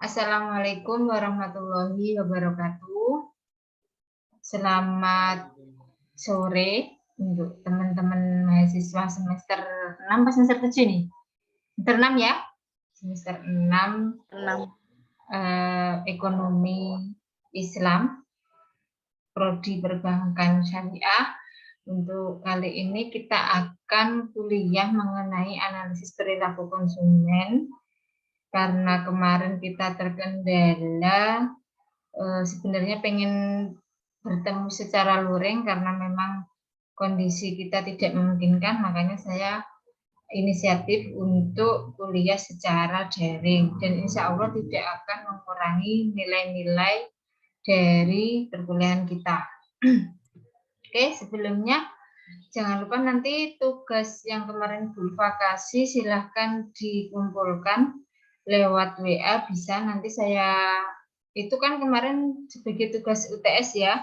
Assalamualaikum warahmatullahi wabarakatuh. Selamat sore untuk teman-teman mahasiswa semester 6 atau semester 7 nih? Semester 6 ya? Semester 6 Ekonomi Islam, Prodi Perbankan Syariah. Untuk kali ini kita akan kuliah mengenai analisis perilaku konsumen. Karena kemarin kita terkendala, sebenarnya pengen bertemu secara luring karena memang kondisi kita tidak memungkinkan, makanya saya inisiatif untuk kuliah secara daring dan insya Allah tidak akan mengurangi nilai-nilai dari perkuliahan kita. Oke, sebelumnya jangan lupa nanti tugas yang kemarin Bu Ulfa kasih silahkan dikumpulkan lewat WA, bisa nanti saya, itu kan kemarin sebagai tugas UTS ya,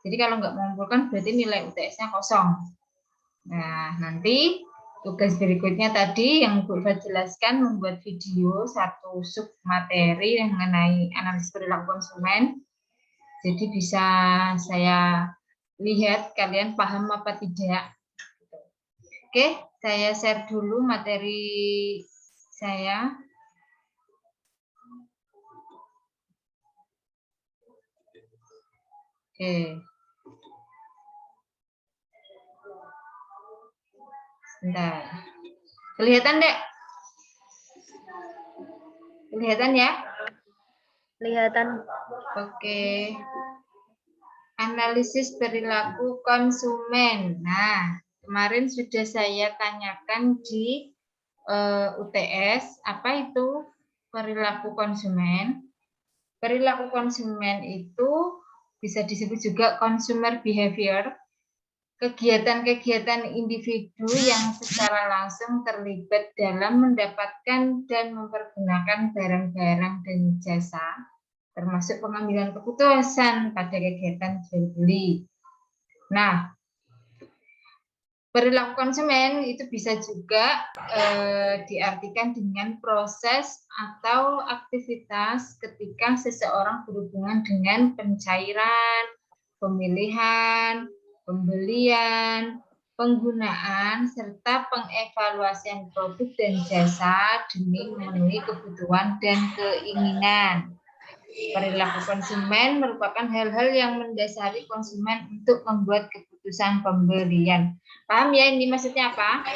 jadi kalau nggak mengumpulkan berarti nilai UTS-nya kosong. Nah, nanti tugas berikutnya tadi yang Bu Ulfa jelaskan, membuat video satu sub materi yang mengenai analisis perilaku konsumen. Jadi bisa saya lihat kalian paham apa tidak. Oke, saya share dulu materi saya. Oke. Sebentar. Kelihatan, Dek? Kelihatan ya? Kelihatan. Oke. Analisis perilaku konsumen. Nah, kemarin sudah saya tanyakan di UTS, apa itu perilaku konsumen? Perilaku konsumen itu bisa disebut juga consumer behavior, kegiatan-kegiatan individu yang secara langsung terlibat dalam mendapatkan dan mempergunakan barang-barang dan jasa, termasuk pengambilan keputusan pada kegiatan jual beli. Nah, perilaku konsumen itu bisa juga diartikan dengan proses atau aktivitas ketika seseorang berhubungan dengan pencairan, pemilihan, pembelian, penggunaan, serta pengevaluasian produk dan jasa demi memenuhi kebutuhan dan keinginan. Perilaku konsumen merupakan hal-hal yang mendasari konsumen untuk membuat keputusan pembelian. Paham ya ini maksudnya apa?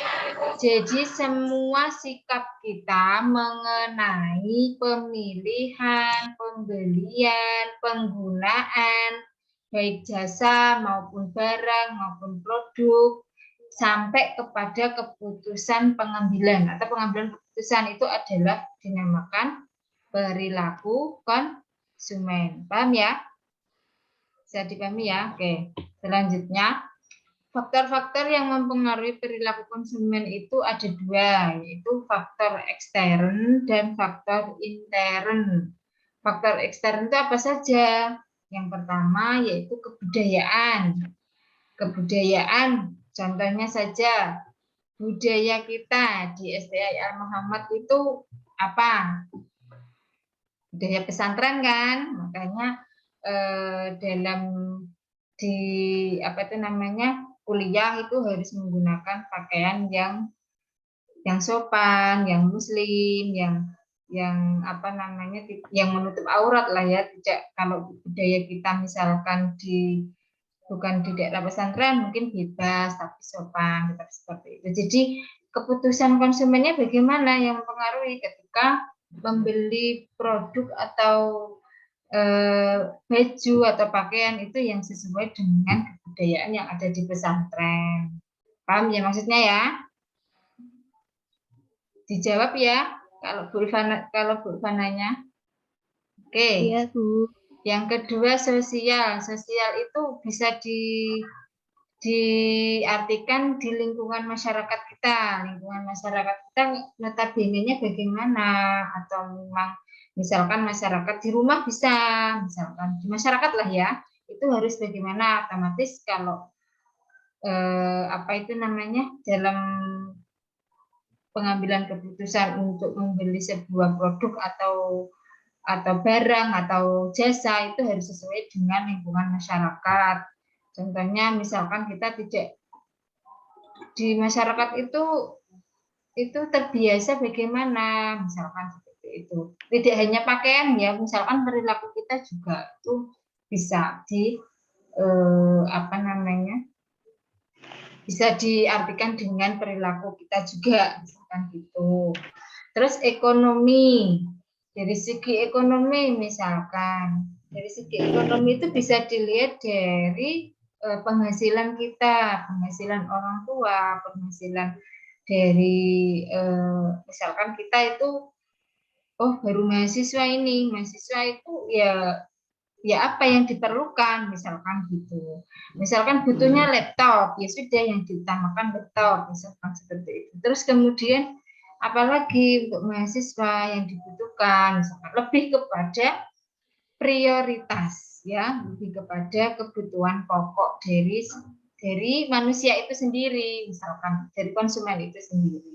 Jadi semua sikap kita mengenai pemilihan, pembelian, penggunaan, baik jasa maupun barang maupun produk, sampai kepada keputusan pengambilan atau pengambilan keputusan itu adalah dinamakan perilaku konsumen. Paham ya? Bisa dipahami ya? Oke. Selanjutnya, faktor-faktor yang mempengaruhi perilaku konsumen itu ada dua, yaitu faktor ekstern dan faktor intern. Faktor ekstern itu apa saja? Yang pertama yaitu kebudayaan. Kebudayaan, contohnya saja, budaya kita di STI Al Muhammad itu apa? Budaya pesantren kan, makanya dalam di apa itu namanya kuliah itu harus menggunakan pakaian yang sopan, yang muslim, yang apa namanya yang menutup aurat lah ya. Tidak, kalau budaya kita misalkan bukan di daerah pesantren mungkin bebas tapi sopan, tetap seperti itu. Jadi keputusan konsumennya bagaimana yang mempengaruhi ketika membeli produk atau baju atau pakaian itu yang sesuai dengan kebudayaan yang ada di pesantren. Paham ya maksudnya ya? Dijawab ya kalau Bu Ulfa nanya. Oke. Iya, Bu. Yang kedua sosial. Sosial itu bisa diartikan di lingkungan masyarakat kita. Lingkungan masyarakat kita notabene-nya bagaimana, atau memang misalkan masyarakat di rumah bisa, misalkan di masyarakat lah ya, itu harus bagaimana. Otomatis kalau apa itu namanya dalam pengambilan keputusan untuk membeli sebuah produk atau barang atau jasa itu harus sesuai dengan lingkungan masyarakat. Contohnya misalkan kita tidak di masyarakat itu terbiasa bagaimana, misalkan seperti itu. Tidak hanya pakaian ya, misalkan perilaku kita juga itu bisa apa namanya, bisa diartikan dengan perilaku kita juga, misalkan gitu. Terus ekonomi, dari segi ekonomi misalkan, dari segi ekonomi itu bisa dilihat dari penghasilan kita, penghasilan orang tua, penghasilan dari misalkan kita itu, oh baru mahasiswa ini, mahasiswa itu ya apa yang diperlukan, misalkan gitu. Misalkan butuhnya laptop, ya sudah yang diutamakan laptop, misalkan seperti itu. Terus kemudian apalagi untuk mahasiswa yang dibutuhkan, misalkan lebih kepada prioritas, ya, lebih kepada kebutuhan pokok dari manusia itu sendiri, misalkan dari konsumen itu sendiri.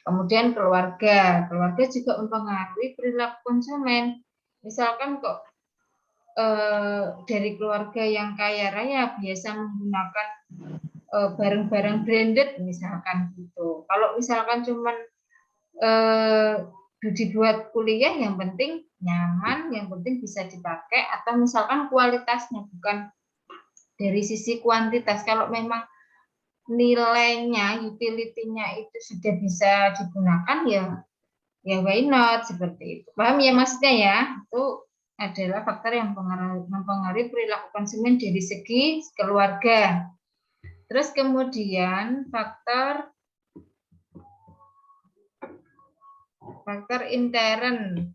Kemudian keluarga juga mempengaruhi perilaku konsumen. Misalkan kok dari keluarga yang kaya raya biasa menggunakan barang-barang branded misalkan gitu. Kalau misalkan cuman dibuat kuliah yang penting nyaman, yang penting bisa dipakai, atau misalkan kualitasnya bukan dari sisi kuantitas. Kalau memang nilainya, utility-nya itu sudah bisa digunakan ya why not, seperti itu. Paham ya maksudnya ya? Itu adalah faktor yang mempengaruhi perilaku konsumen dari segi keluarga. Terus kemudian faktor intern.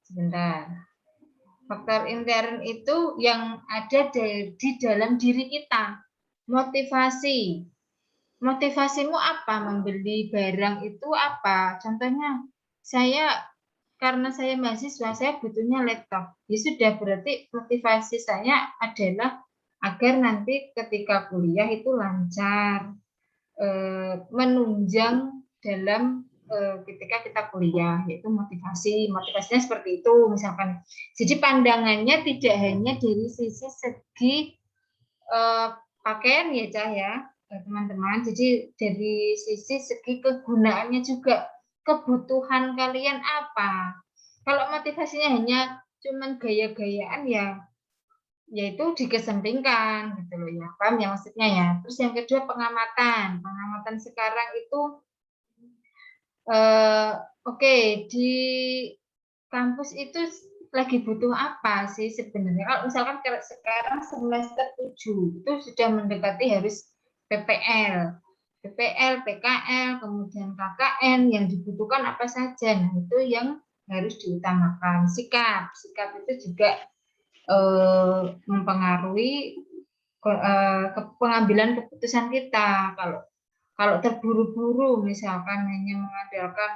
Sebentar. Faktor intern itu yang ada di dalam diri kita. Motivasi. Motivasimu apa membeli barang itu apa? Contohnya, karena saya mahasiswa, saya butuhnya laptop. Ya sudah, berarti motivasi saya adalah agar nanti ketika kuliah itu lancar, menunjang dalam ketika kita kuliah, yaitu motivasinya seperti itu misalkan. Jadi pandangannya tidak hanya dari sisi segi pakaian ya Cah ya, teman-teman. Jadi dari sisi segi kegunaannya juga, kebutuhan kalian apa. Kalau motivasinya hanya cuman gaya-gayaan ya itu dikesampingkan gitu loh ya. Paham ya maksudnya ya. Terus yang kedua pengamatan sekarang itu oke, di kampus itu lagi butuh apa sih sebenarnya. Kalau misalkan sekarang semester 7 itu sudah mendekati harus PPL, PKL, kemudian KKN, yang dibutuhkan apa saja. Nah, itu yang harus diutamakan. Sikap itu juga mempengaruhi pengambilan keputusan kita. Kalau terburu-buru misalkan hanya mengandalkan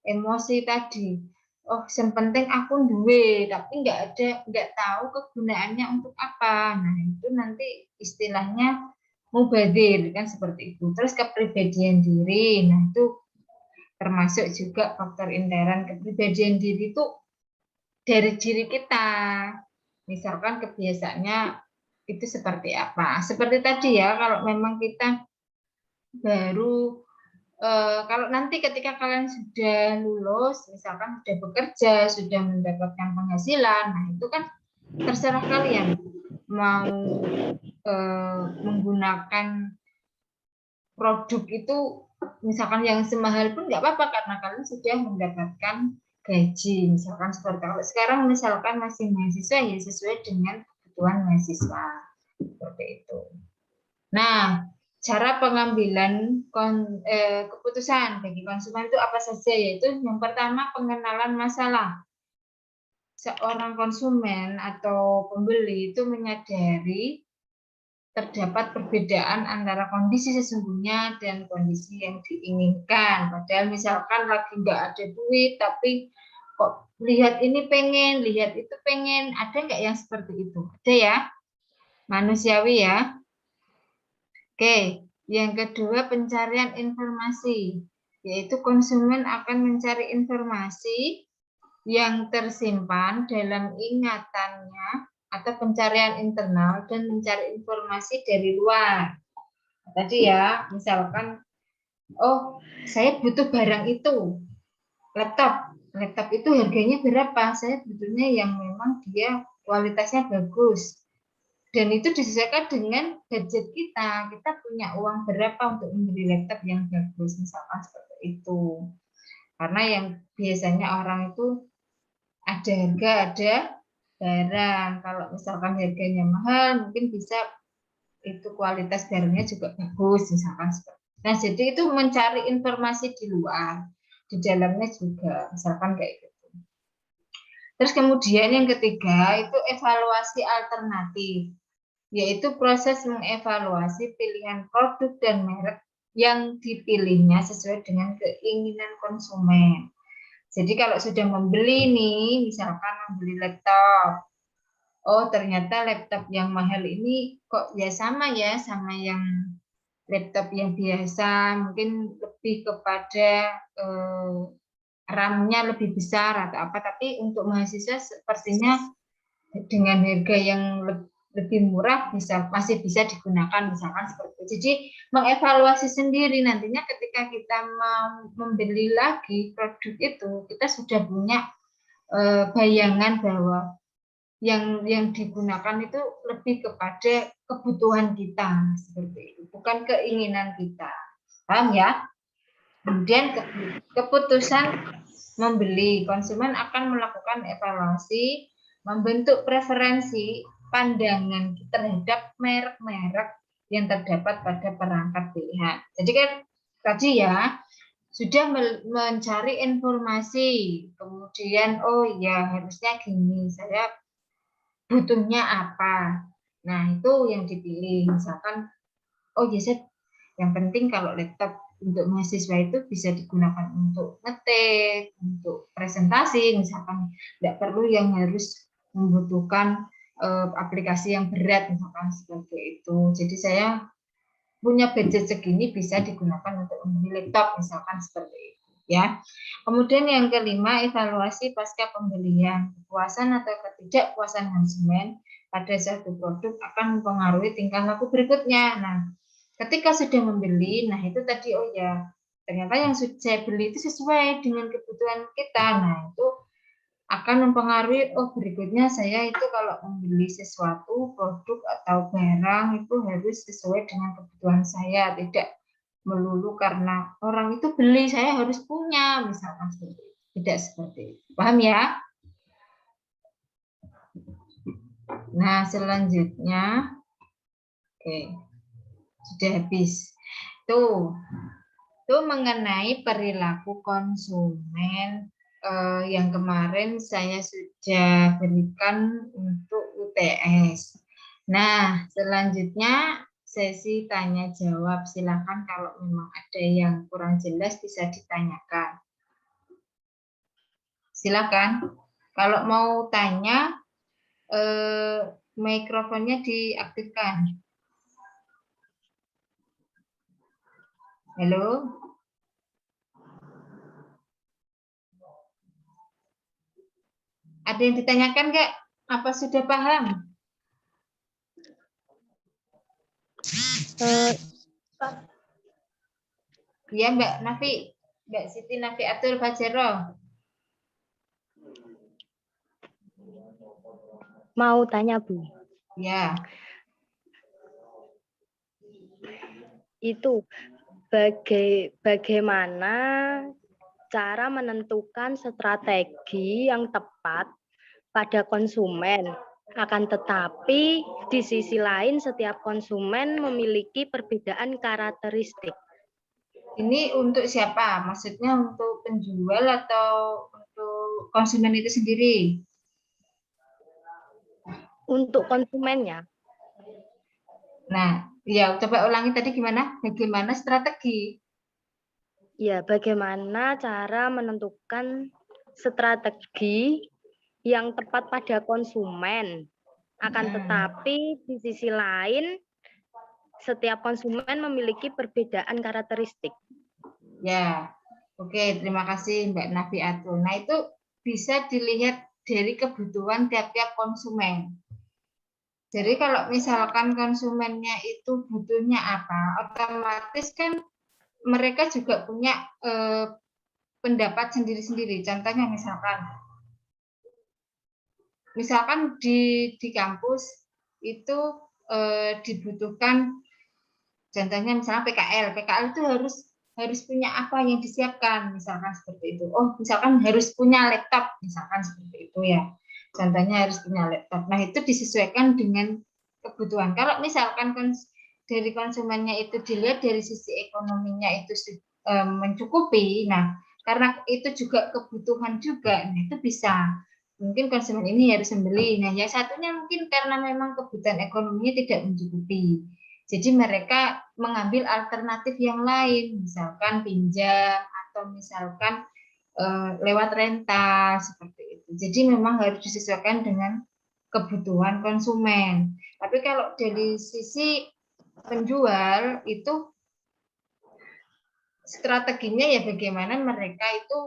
emosi tadi, oh yang penting aku duwe tapi nggak tahu kegunaannya untuk apa. Nah itu nanti istilahnya mubadir kan seperti itu. Terus kepribadian diri, nah itu termasuk juga faktor intern. Kepribadian diri itu dari diri kita, misalkan kebiasaannya itu seperti apa. Seperti tadi ya, kalau memang kita baru kalau nanti ketika kalian sudah lulus, misalkan sudah bekerja, sudah mendapatkan penghasilan, nah itu kan terserah kalian mau menggunakan produk itu misalkan yang semahal pun nggak apa-apa karena kalian sudah mendapatkan gaji, misalkan seperti kalau sekarang misalkan masih mahasiswa ya sesuai dengan kebutuhan mahasiswa seperti itu. Nah, cara pengambilan keputusan bagi konsumen itu apa saja, yaitu yang pertama pengenalan masalah. Seorang konsumen atau pembeli itu menyadari terdapat perbedaan antara kondisi sesungguhnya dan kondisi yang diinginkan. Padahal misalkan lagi nggak ada duit, tapi kok lihat ini pengen, lihat itu pengen, ada nggak yang seperti itu? Ada ya, manusiawi ya. Oke, Yang kedua, pencarian informasi, yaitu konsumen akan mencari informasi yang tersimpan dalam ingatannya atau pencarian internal dan mencari informasi dari luar. Tadi ya, misalkan, oh saya butuh barang itu, laptop itu harganya berapa? Saya butuhnya yang memang dia kualitasnya bagus. Dan itu disesuaikan dengan budget kita. Kita punya uang berapa untuk membeli laptop yang bagus, misalkan seperti itu. Karena yang biasanya orang itu ada harga, ada barang. Kalau misalkan harganya mahal, mungkin bisa itu kualitas barangnya juga bagus, misalkan seperti itu. Nah, jadi itu mencari informasi di luar, di dalamnya juga, misalkan kayak gitu. Terus kemudian yang ketiga itu evaluasi alternatif, yaitu proses mengevaluasi pilihan produk dan merek yang dipilihnya sesuai dengan keinginan konsumen. Jadi kalau sudah membeli nih, misalkan membeli laptop, oh ternyata laptop yang mahal ini kok ya sama yang laptop yang biasa, mungkin lebih kepada RAM-nya lebih besar atau apa, tapi untuk mahasiswa sepertinya dengan harga yang lebih murah masih bisa digunakan, misalkan seperti itu. Jadi mengevaluasi sendiri nantinya ketika kita membeli lagi produk itu, kita sudah punya bayangan bahwa yang digunakan itu lebih kepada kebutuhan kita, seperti itu, bukan keinginan kita. Paham ya? Kemudian keputusan membeli, konsumen akan melakukan evaluasi, membentuk preferensi pandangan terhadap merek-merek yang terdapat pada perangkat pilihan. Jadi kan tadi ya, sudah mencari informasi, kemudian oh ya harusnya gini, saya butuhnya apa. Nah, itu yang dipilih. Misalkan, oh ya, yang penting kalau laptop untuk mahasiswa itu bisa digunakan untuk ngetik, untuk presentasi, misalkan tidak perlu yang harus membutuhkan aplikasi yang berat, misalkan seperti itu. Jadi saya punya budget segini bisa digunakan untuk membeli laptop, misalkan seperti itu. Ya. Kemudian yang kelima, evaluasi pasca pembelian. Kepuasan atau ketidakpuasan konsumen pada satu produk akan mempengaruhi tingkah laku berikutnya. Nah, ketika sudah membeli, nah itu tadi oh ya, ternyata yang saya beli itu sesuai dengan kebutuhan kita. Nah, itu akan mempengaruhi, oh berikutnya saya itu kalau membeli sesuatu, produk atau barang itu harus sesuai dengan kebutuhan saya, tidak melulu karena orang itu beli, saya harus punya, misalkan seperti itu. Tidak seperti itu. Paham ya? Nah, selanjutnya, oke, sudah habis. Tuh mengenai perilaku konsumen yang kemarin saya sudah berikan untuk UTS. Nah, selanjutnya sesi tanya jawab. Silakan kalau memang ada yang kurang jelas bisa ditanyakan. Silakan. Kalau mau tanya, mikrofonnya diaktifkan. Halo? Ada yang ditanyakan nggak? Apa sudah paham? Ya Mbak Nafi, Mbak Siti Nafi Atul Fajero. Mau tanya Bu? Ya. Itu bagaimana cara menentukan strategi yang tepat pada konsumen. Akan tetapi di sisi lain setiap konsumen memiliki perbedaan karakteristik. Ini untuk siapa? Maksudnya untuk penjual atau untuk konsumen itu sendiri? Untuk konsumennya. Nah, ya coba ulangi tadi gimana? Bagaimana strategi? Ya, bagaimana cara menentukan strategi yang tepat pada konsumen. Akan tetapi di sisi lain setiap konsumen memiliki perbedaan karakteristik. Ya, oke, terima kasih Mbak Nafiatul. Nah, itu bisa dilihat dari kebutuhan tiap-tiap konsumen. Jadi kalau misalkan konsumennya itu butuhnya apa, otomatis kan mereka juga punya pendapat sendiri-sendiri. Contohnya misalkan di kampus itu dibutuhkan, contohnya misalnya PKL itu harus punya apa yang disiapkan, misalkan seperti itu. Oh, misalkan harus punya laptop, misalkan seperti itu ya. Contohnya harus punya laptop. Nah, itu disesuaikan dengan kebutuhan. Kalau misalkan dari konsumennya itu dilihat dari sisi ekonominya itu mencukupi, nah karena itu juga kebutuhan juga, nah itu bisa. Mungkin konsumen ini harus membeli. Nah, yang satunya mungkin karena memang kebutuhan ekonominya tidak mencukupi. Jadi mereka mengambil alternatif yang lain, misalkan pinjam atau misalkan lewat rental seperti itu. Jadi memang harus disesuaikan dengan kebutuhan konsumen. Tapi kalau dari sisi penjual itu strateginya ya bagaimana mereka itu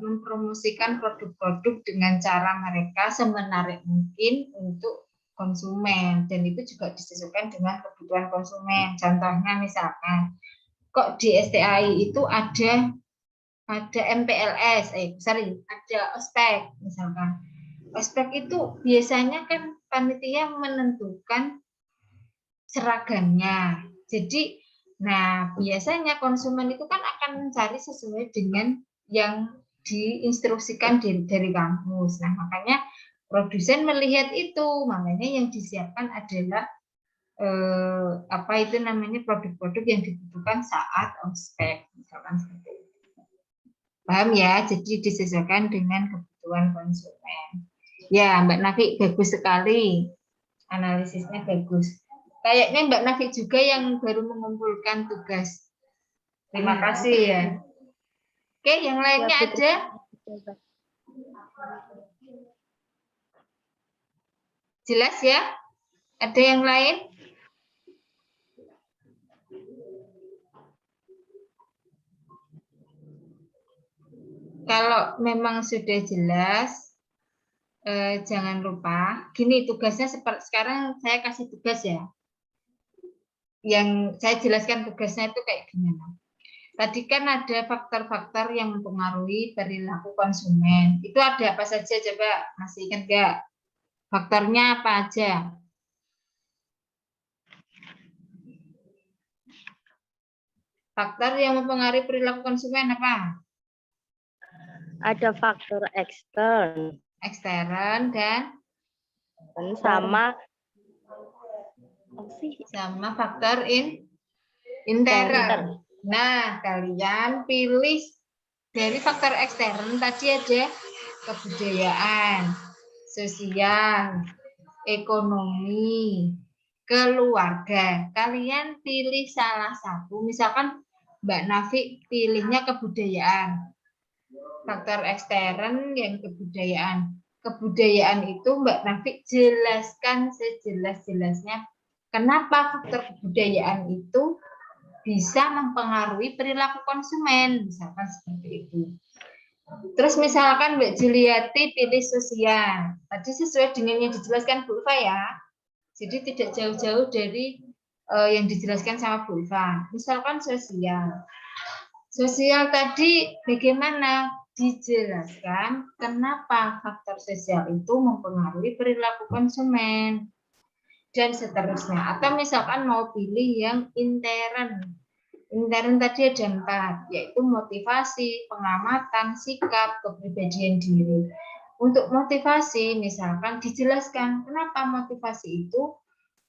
mempromosikan produk-produk dengan cara mereka semenarik mungkin untuk konsumen, dan itu juga disesuaikan dengan kebutuhan konsumen. Contohnya misalkan kok di STAI itu ada MPLS, ada ospek misalkan. Ospek itu biasanya kan panitia menentukan seragamnya. Jadi, nah biasanya konsumen itu kan akan mencari sesuai dengan yang diinstruksikan dari kampus. Nah, makanya produsen melihat itu, makanya yang disiapkan adalah apa itu namanya produk-produk yang dibutuhkan saat ospek, misalkan seperti itu. Paham ya? Jadi disesuaikan dengan kebutuhan konsumen. Ya, Mbak Nafi, bagus sekali. Analisisnya bagus. Kayaknya Mbak Nafi juga yang baru mengumpulkan tugas. Terima kasih ya. Oke, yang lainnya ada? Jelas ya? Ada yang lain? Kalau memang sudah jelas, jangan lupa. Gini tugasnya seperti sekarang saya kasih tugas ya. Yang saya jelaskan tugasnya itu kayak gimana. Tadi kan ada faktor-faktor yang mempengaruhi perilaku konsumen. Itu ada apa saja coba, masih ingat nggak? Faktornya apa aja? Faktor yang mempengaruhi perilaku konsumen apa? Ada faktor ekstern. Ekstern dan sama faktor intern. Nah, kalian pilih dari faktor ekstern tadi ada kebudayaan, sosial, ekonomi, keluarga. Kalian pilih salah satu, misalkan Mbak Nafi pilihnya kebudayaan. Faktor ekstern yang kebudayaan. Kebudayaan itu Mbak Nafi jelaskan sejelas-jelasnya kenapa faktor kebudayaan itu bisa mempengaruhi perilaku konsumen, misalkan seperti itu. Terus misalkan Mbak Juliati pilih sosial. Tadi sesuai dengan yang dijelaskan Bu Ulfa ya. Jadi tidak jauh-jauh dari yang dijelaskan sama Bu Ulfa. Misalkan sosial. Sosial tadi bagaimana? Dijelaskan kenapa faktor sosial itu mempengaruhi perilaku konsumen dan seterusnya. Atau misalkan mau pilih yang intern. Intern tadi ada 4, yaitu motivasi, pengamatan, sikap, kepribadian diri. Untuk motivasi, misalkan dijelaskan kenapa motivasi itu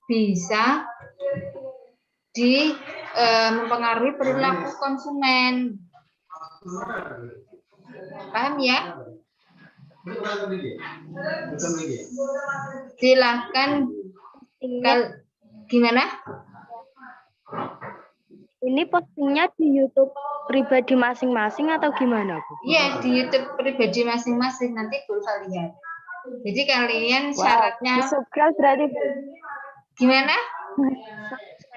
bisa mempengaruhi perilaku konsumen. Paham ya? Silahkan. Gimana? Ini postingnya di YouTube pribadi masing-masing atau gimana, Bu? Iya, di YouTube pribadi masing-masing. Nanti Bu Ulfa lihat. Jadi kalian syaratnya. Subscribe berarti. Gimana?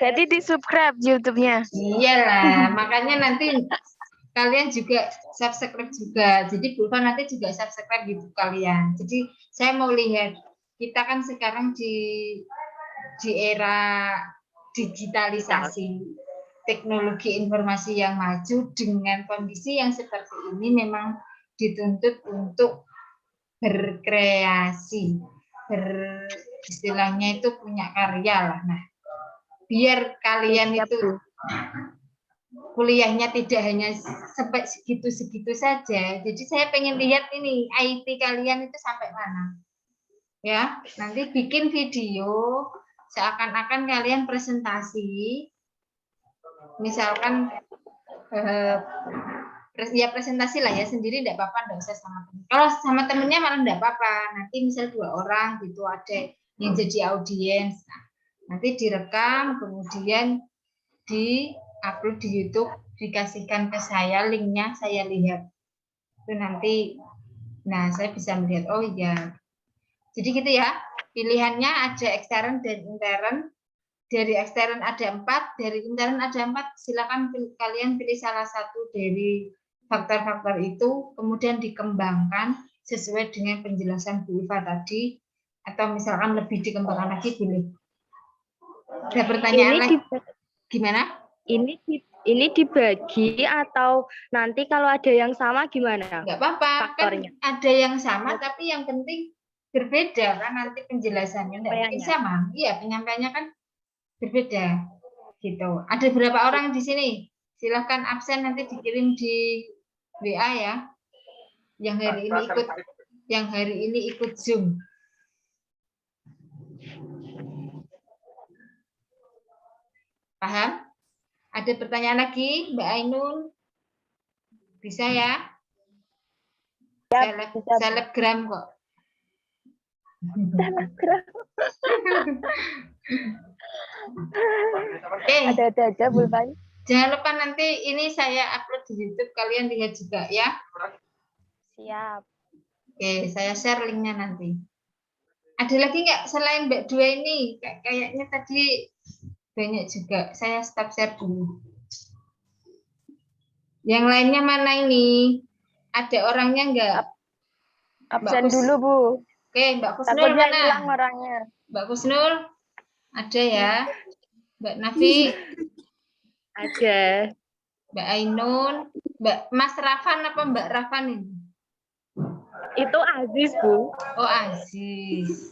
Jadi di-subscribe YouTube-nya. Iyalah, makanya nanti kalian juga subscribe juga. Jadi Bulfa nanti juga subscribe YouTube kalian. Jadi saya mau lihat, kita kan sekarang di era digitalisasi, teknologi informasi yang maju dengan kondisi yang seperti ini memang dituntut untuk berkreasi, istilahnya itu punya karya lah. Nah, biar kalian itu kuliahnya tidak hanya sampai segitu-segitu saja. Jadi saya pengen lihat ini IT kalian itu sampai mana. Ya, nanti bikin video seakan-akan kalian presentasi. Misalkan ya presentasi lah ya sendiri, enggak apa-apa, enggak usah sama temen. Kalau sama temennya malah enggak apa-apa. Nanti misal 2 orang gitu ada yang jadi audiens. Nah, nanti direkam kemudian di-upload di YouTube, dikasihkan ke saya linknya, saya lihat. Itu nanti nah saya bisa melihat oh iya. Jadi gitu ya. Pilihannya ada ekstern dan intern. Dari ekstern ada 4, dari intern ada 4. Silakan kalian pilih salah satu dari faktor-faktor itu, kemudian dikembangkan sesuai dengan penjelasan Bu Iva tadi, atau misalkan lebih dikembangkan lagi pilih. Ada pertanyaan lagi? Gimana? Ini dibagi atau nanti kalau ada yang sama gimana? Enggak apa-apa, kan ada yang sama tapi yang penting berbeda kan nanti penjelasannya enggak mungkin sama. Iya, penyampaiannya kan berbeda gitu. Ada berapa orang di sini? Silahkan absen nanti dikirim di WA ya. Yang hari ini ikut Zoom. Paham? Ada pertanyaan lagi, Mbak Ainun? Bisa ya? Selebgram kok. Selebgram. Ada aja Bulfanya. Jangan lupa nanti ini saya upload di YouTube, kalian lihat juga ya. Siap. Oke, saya share linknya nanti. Ada lagi nggak selain Mbak Dua ini? Kayaknya tadi banyak juga. Saya stop share dulu. Yang lainnya mana ini? Ada orangnya nggak? Absen dulu, Bu. Oke, Mbak Kusnul mana? Hilang orangnya. Mbak Kusnul? Ada ya? Mbak Nafi? Ada. Mbak Ainun? Mbak Mas Rafan apa Mbak Rafan ini? Itu Aziz, Bu. Oh, Aziz.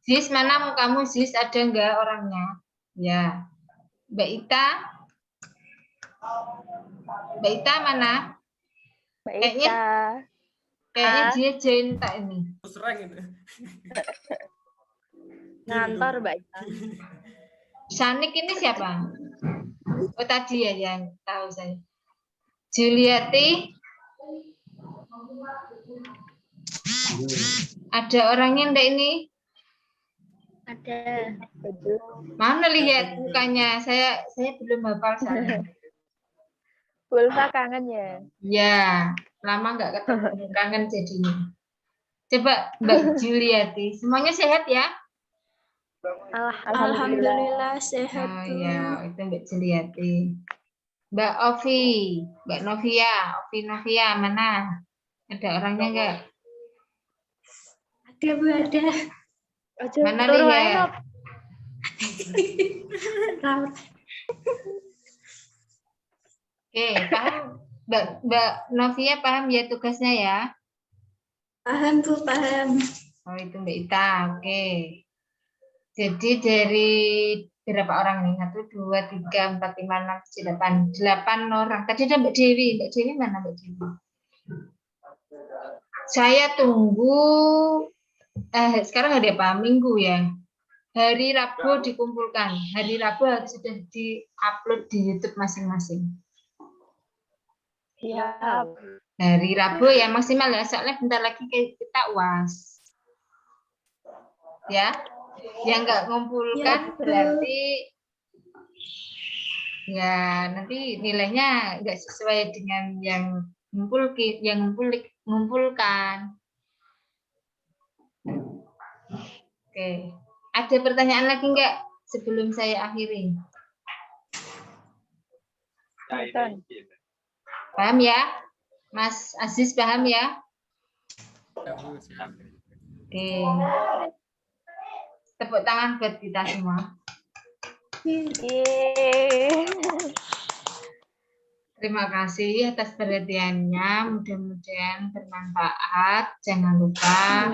Ziz, mana mukamu, Ziz? Ada nggak orangnya? Ya. Mbak Ita? Mbak Ita mana? Mbak Ita. Kayaknya dia join tak ini. Ngantor, Mbak Ita. Sanik ini siapa? Oh, tadi ya yang tahu saya. Juliati? Ada orangnya enggak ini? Ada. Mana lihat mukanya? Saya belum hafal sana. Bulfa kangen ya? Ya, lama nggak ketemu, kangen jadinya. Coba Mbak Juliati, semuanya sehat ya? Alhamdulillah sehat. Oh ya, itu Mbak Juliati. Mbak Ovi, Mbak Novia, mana? Ada orangnya enggak? Ada, Bu, ada. Mana lihat? Oke, paham Mbak Novia, paham ya tugasnya ya? Paham, Bu, paham. Oh, itu Mbak Ita, oke. Jadi dari berapa orang nih? 1, 2, 3, 4, 5, 6, 7, 8 orang. Tadi ada Mbak Dewi. Mbak Dewi mana Mbak Dewi? Saya tunggu, sekarang hari apa? Minggu ya? Hari Rabu dikumpulkan. Hari Rabu harus sudah di-upload di YouTube masing-masing. Siap. Hari Rabu ya maksimal ya, soalnya bentar lagi kita UAS. Ya, yang nggak ngumpulkan berarti ya nanti nilainya nggak sesuai dengan yang ngumpulkan. Oke, ada pertanyaan lagi nggak sebelum saya akhiri? Paham ya? Mas Aziz paham ya? Oke. Tepuk tangan buat kita semua. Terima kasih atas perhatiannya. Mudah-mudahan bermanfaat. Jangan lupa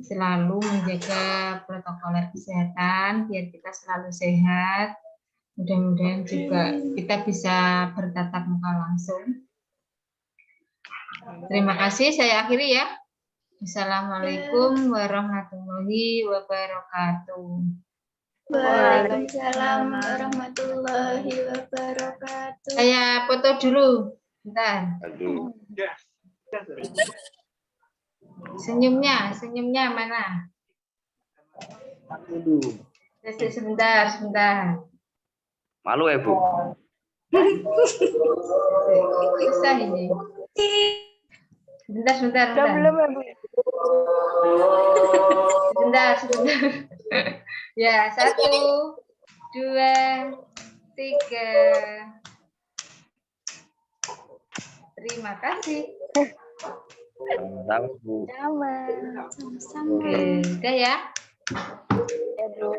selalu menjaga protokol kesehatan biar kita selalu sehat. Mudah-mudahan juga kita bisa bertatap muka langsung. Terima kasih. Saya akhiri ya. Assalamualaikum warahmatullahi wabarakatuh. Waalaikumsalam warahmatullahi wabarakatuh. Saya foto dulu. Bentar. Senyumnya mana? Sebentar. Malu ya, Bu? Susah ini. Sebentar. Belum ya, Bu? Sebentar. Ya, 1, 2, 3. Terima kasih. Sama, Bu. Sama. Sama-sama. Oke, udah ya. Ya, Bu.